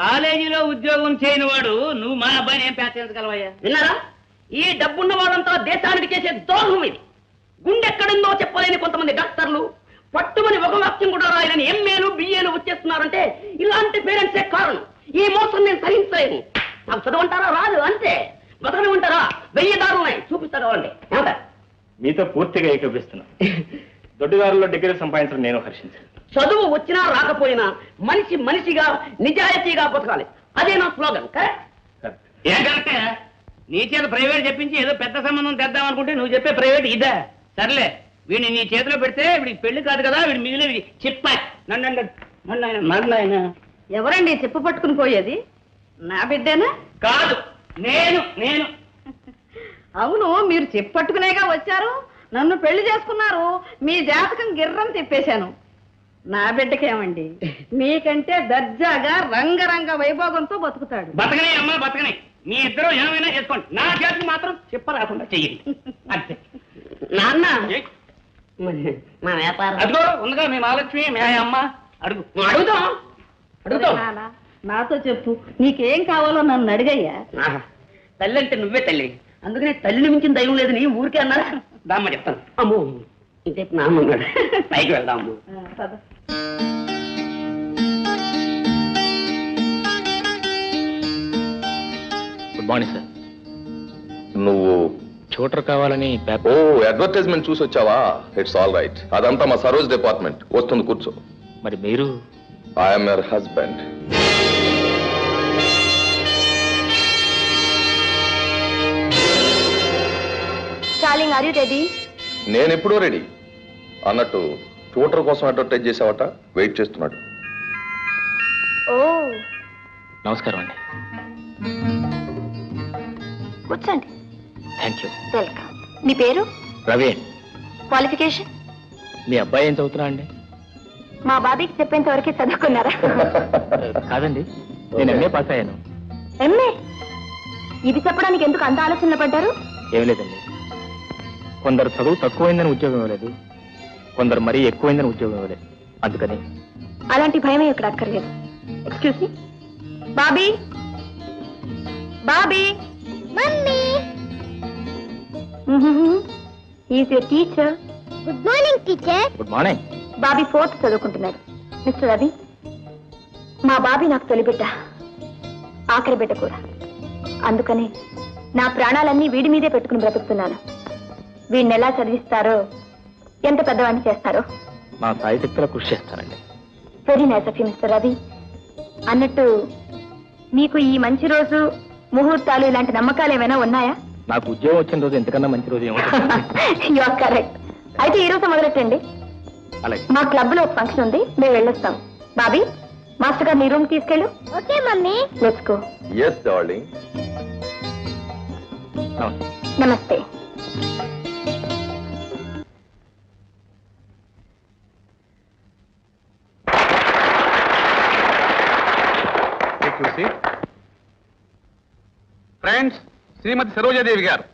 కాలేజీలో ఉద్యోగం చేయని వాడు నువ్వు మా అబ్బాయిని ఏం ప్యాచించగలవయ్యా? విన్నారా? ఈ డబ్బున్న వాళ్ళంతా దేశానికి చేసే ద్రోహం ఇది. గుండెక్కడుందో చెప్పలేని కొంతమంది డాక్టర్లు పట్టుమని ఒక వాక్యం కూడా రాయని ఎంఏలు బిఏలు వచ్చేస్తున్నారంటే ఇలాంటి పేరెంట్సే కారణం. ఈ మోసం నేను సహించలేను. నాకు చదవంటారా? రాదు అంతే. బతకమంటారా? 1000 దారులు ఉన్నాయి, చూపిస్తా కావండి. ఏమంటారు? మీతో పూర్తిగా ఏకీపిస్తున్నా. దొడ్డిదారుల్లో డిగ్రీ సంపాదించడం నేను హర్షించాను. చదువు వచ్చినా రాకపోయినా మనిషి మనిషిగా నిజాయితీగా బతకాలి. అదే నా స్లోగన్. ఏం కరెక్టే? నీ చేత ప్రైవేట్ చెప్పించి ఏదో పెద్ద సంబంధం తెద్దాం అనుకుంటే నువ్వు చెప్పే ప్రైవేట్ ఇదే. సర్లే, వీడిని నీ చేతిలో పెడితే వీడికి పెళ్లి కాదు కదా, వీడి మిగిలినవి చెప్పా. నన్ను ఎవరండి చెప్పు పట్టుకుని పోయేది? నా బిడ్డేనా? కాదు, నేను నేను అవును, మీరు చెప్పు పట్టుకునేగా వచ్చారు, నన్ను పెళ్లి చేసుకున్నారు. మీ జాతకం గిర్రం తిప్పేశాను. నా బిడ్డకేమండి, మీకంటే దర్జాగా రంగరంగ వైభోగంతో బతుకుతాడు. బతకనే అమ్మా, బతకనే. మీ ఇద్దరు ఏమైనా చేసుకోండి, నా చేతికి మాత్రం చెప్పరాకుండా చెయ్యండి అంతే. నాన్న మా వ్యాపారం అదిగో ఉందిగా మీ మహాలక్ష్మి, మీ అమ్మ. అడుగు. అడుగుతాం. నాతో చెప్పు, నీకేం కావాలో నన్ను అడిగయ్యా. తల్లి అంటే నువ్వే తల్లి, అందుకనే తల్లిని మించిన దైవం లేదు నీ ఊరికే అన్నారా? దామ్మ చెప్తాను. అమ్మో ఇంతే నాన్న ఉన్నాడు, పైకి వెళ్దాము. Good morning sir. నువ్వు షూటర్ కావాలని ఓ అడ్వర్టైజ్మెంట్ చూసి వచ్చావా? It's all right. అదంతా మా సరోజ్ డిపార్ట్మెంట్. వస్తుంది, కూర్చో. మరి మీరు? I'm your husband. Darling, are you ready? నేను ఎప్పుడో రెడీ. అన్నట్టు ట్యూటర్ కోసం అడ్వర్టైజ్ చేసావట, వెయిట్ చేస్తున్నాడు. ఓ నమస్కారం అండి. కూర్చోండి. Thank you. వెల్కమ్. మీ పేరు? రవి. క్వాలిఫికేషన్? మీ అబ్బాయి ఏం చదువుతున్నా అండి? మా బాబీకి చెప్పేంత వరకే చదువుకున్నారా? కాదండి, నేను ఎంఏ పాస్ అయ్యాను. ఎంఏ? ఇది చెప్పడానికి ఎందుకు అంత ఆలోచనలు పడ్డారు? ఏం లేదండి, కొందరు చదువు తక్కువైందని ఉద్యోగం ఇవ్వలేదు, కొందరు మరీ ఎక్కువైందని ఉద్యోగం ఇవ్వలేదు. అందుకని అలాంటి భయమే ఇక్కడ అక్కర్లేదు. Excuse me. Bobby, Bobby, mummy. Is your teacher. Good morning teacher. Good morning. Bobby 4th చదువుకుంటున్నాడు. మిస్టర్ రవి, మా బాబీ నాకు తొలి బిడ్డ, ఆఖరి బిడ్డ కూడా. అందుకని నా ప్రాణాలన్నీ వీడి మీదే పెట్టుకుని బ్రతుకుతున్నాను. వీడిని ఎలా చదివిస్తారో, ఎంత పెద్దవాడిని చేస్తారో మా సాయశక్తిలో కృషి చేస్తానండి. Very nice of you mister Ravi. అన్నట్టు మీకు ఈ మంచి రోజు, ముహూర్తాలు ఇలాంటి నమ్మకాలు ఏమైనా ఉన్నాయా? నాకు ఉద్యోగం వచ్చిన రోజు ఎంతకన్నా మంచి రోజు ఏమో. You are correct. అయితే ఈ రోజు మొదలెట్టండి. అలాగే. మా క్లబ్ లో ఒక ఫంక్షన్ ఉంది, మేము వెళ్ళొస్తాం. బాబీ, మాస్టర్ గారు నీ రూమ్ తీసుకెళ్ళు. Okay mummy. Let's go. yes darling. నమస్తే. ఫ్రెండ్స్, శ్రీమతి సరోజాదేవి గారు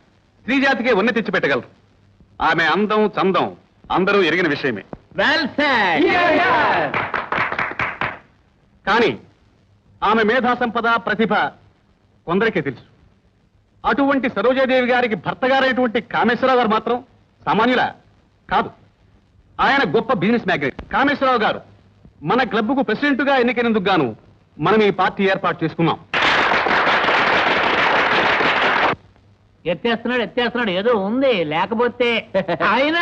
స్త్రీ జాతికే ఉన్నతి తెచ్చి పెట్టగలరు. ఆమె అందం చందం అందరూ ఎరిగిన విషయమే. కానీ ఆమె మేధా సంపద, ప్రతిభ కొందరికే తెలుసు. అటువంటి సరోజాదేవి గారికి భర్త గారైనటువంటి కామేశ్వరరావు గారు మాత్రం సామాన్యుల కాదు. ఆయన గొప్ప బిజినెస్ మ్యాగ్నెట్. కామేశ్వరరావు గారు మన క్లబ్కు ప్రెసిడెంట్ గా ఎన్నికైనందుకు గాను మనం ఈ పార్టీ ఏర్పాటు చేసుకున్నాం. ఎత్తేస్తున్నాడు ఏదో ఉంది, లేకపోతే అయినా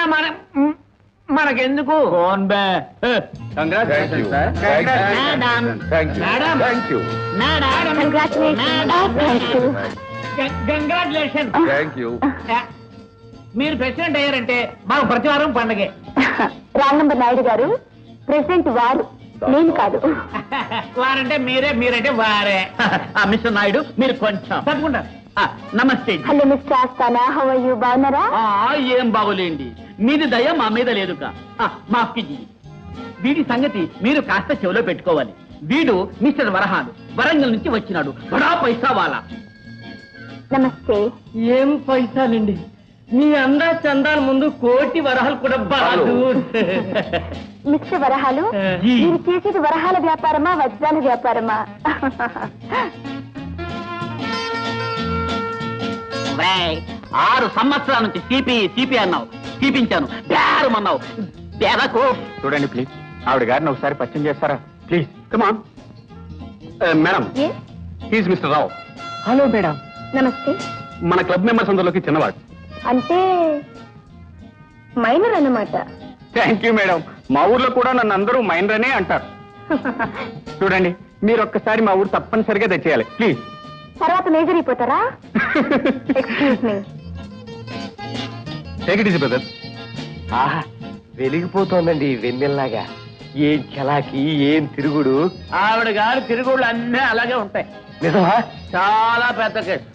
మనకెందుకు? కంగ్రాచులేషన్. మీరు ప్రెసిడెంట్ అయ్యారంటే మాకు ప్రతి వారం పండగే. రాంగంబ నాయుడు గారు ప్రెసిడెంట్ వారు, నేను కాదు. వారంటే మీరే, మీరంటే వారే. మిస్టర్ నాయుడు మీరు కొంచెం తప్పకుండా. నమస్తే. Hello mister Asthana, how are you? బాగున్నారా? ఏం బాగోలేండి, మీది దయ మా మీద లేదుగా. మాఫ్ వీడి సంగతి మీరు కాస్త చెవిలో పెట్టుకోవాలి. వీడు మిస్టర్ వరహాలు, వరంగల్ నుంచి వచ్చినాడు. బడా పైసా వాలా. నమస్తే. ఏం పైసాలండి, మీ అందా చందాల ముందు కోటి వరహాలు కూడా బాదు. మిస్టర్ వరహాలు మీరు చేసేది వరహాల వ్యాపారమా వజ్రాల వ్యాపారమా? ఒరేయ్, 6 సంవత్సరాల నుంచి సిపి అన్నావు, చూపించాను, బేరమన్నావు, బెరకు. చూడండి ప్లీజ్, ఆవిడ గారిని ఒకసారి పరిచయం చేస్తారా please? Come on madam, he's mister Rao. Hello madam. నమస్తే. మన క్లబ్ మెంబర్స్ అందరిలోకి చిన్నవాడు. అంటే మైనర్ అన్నమాట. Thank you madam. మా ఊర్లో కూడా నన్ను అందరూ మైనర్ అనే అంటారు. చూడండి, మీరు ఒక్కసారి మా ఊరు తప్పనిసరిగా తెచ్చేయాలి ప్లీజ్. తర్వాత మేజర్ అయిపోతారా? Excuse me. Take it easy brother. ఆహా, వెలిగిపోతోందండి వెన్నెల్లాగా. ఏం చలాకి, ఏం తిరుగుడు. ఆవిడ గారు తిరుగుళ్ళు అన్నీ అలాగే ఉంటాయి. నిజమా? చాలా పెద్ద కేసు.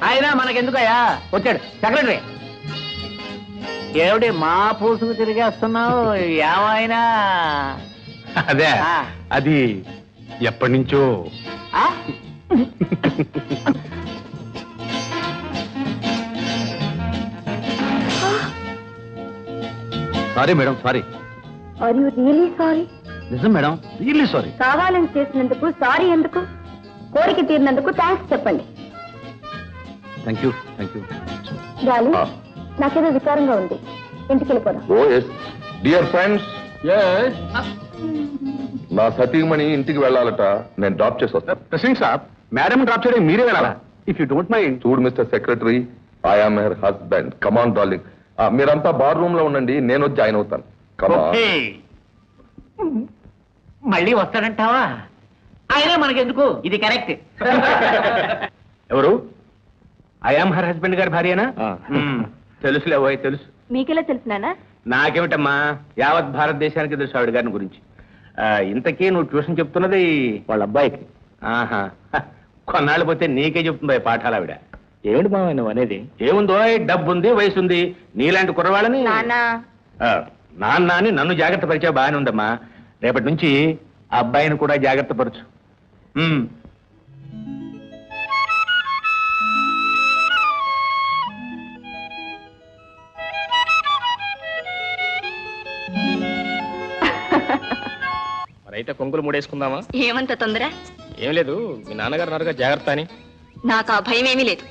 అయినా మనకెందుకయ్యా, వచ్చాడు సెక్రటరీ. ఏమిటి మా పూసుకు తిరిగేస్తున్నావు? ఏమైనా అదే, అది ఎప్పటి నుంచో. Sorry madam, sorry. Are you really sorry? నిజం మేడం, రియల్లీ సారీ. కావాలని చేసినందుకు సారీ ఎందుకు? కోరిక తీరినందుకు థ్యాంక్స్ చెప్పండి. Thank you, thank you. గాలి, నాకేదో వికారంగా ఉంది, ఇంటికి వెళ్ళిపోదాం. ఓ ఎస్ డియర్ ఫ్రెండ్స్, నా సతీమణి ఇంటికి వెళ్ళాలట, నేను డ్రాప్ చేసి వస్తా. ప్రెసిడెంట్ సాబ్, మేడం డ్రాప్ చేయడం మీరే వెళ్ళాలా? If you don't mind. చూడు mister secretary, I am her husband. Come on darling. మీరంతా బార్ రూమ్ లో ఉండండి, నేను వచ్చి జాయిన్ అవుతాను. కమాన్. మళ్ళీ వస్తాడంటావా? అయినా మనకెందుకు, ఇది కరెక్ట్. ఎవరు? ఐ ఆమ్ హర్ హస్బెండ్ గారి భార్యనా? తెలుసులే ఓయ్, తెలుసు. మీకెలా తెలుసునా? నాకేమిటమ్మా, యావత్ భారతదేశానికి తెలుసు ఆవిడ గారిని గురించి. ఇంతకీ నువ్వు ట్యూషన్ చెప్తున్నది వాళ్ళ అబ్బాయికి? ఆహా, కొన్నాళ్ళు పోతే నీకే చెప్తుందో పాఠాలు ఆవిడ. ఏమిటి బావ నువ్వు అనేది? ఏముందో, డబ్బు ఉంది, వయసు ఉంది, నీలాంటి కుర్రవాళ్ళని నాన్న అని నన్ను జాగ్రత్త పరిచే బాగానే ఉందమ్మా. రేపటి నుంచి ఆ అబ్బాయిని కూడా జాగ్రత్త పరచు. మరైతే కొంగులు మూడేసుకుందామా? ఏమంత తొందర? ఏం లేదు, మీ నాన్నగారు అన్నారుగా జాగ్రత్త అని. నాకు ఆ భయం ఏమీ లేదు.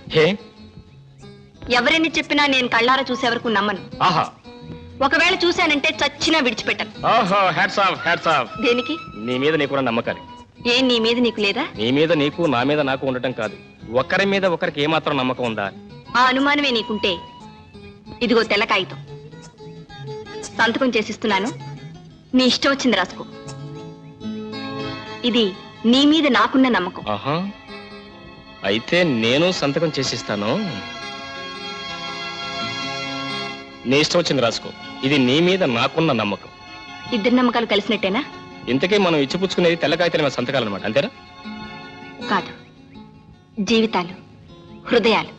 ఎవరిని చెప్పినా నేను కళ్ళారా చూసేవరకు నమ్మను. ఆహా, ఒకవేళ చూశానంటే చచ్చినా విడిచిపెట్టను. ఓహో, హ్యాట్స్ ఆఫ్, హ్యాట్స్ ఆఫ్. దేనికి? నీ మీద నీకున్న నమ్మకాలి. ఏం నీ మీద నీకు లేదా? నీ మీద నీకు, నా మీద నాకు ఉండటం కాదు, ఒకరి మీద ఒకరికి ఏమాత్రం నమ్మకం ఉందా? ఆ అనుమానమే నీకుంటే ఇదిగో తెల్ల కాగితం, సంతకం చేసిస్తున్నాను, నీ ఇష్టం వచ్చింది రాసుకో. ఇది నీ మీద నాకున్న నమ్మకం. ఆహా, అయితే నేను సంతకం చేసిస్తాను. నీ ఇష్టం వచ్చింది రాసుకో. ఇది నీ మీద నాకున్న నమ్మకం. ఇద్దరి నమ్మకాలు కలిసినట్టేనా? ఇంతకీ మనం ఇచ్చిపుచ్చుకునేది తెల్ల కాగితాల సంతకాలు అనమాట, అంతేనా? కాదు, జీవితాలు, హృదయాలు.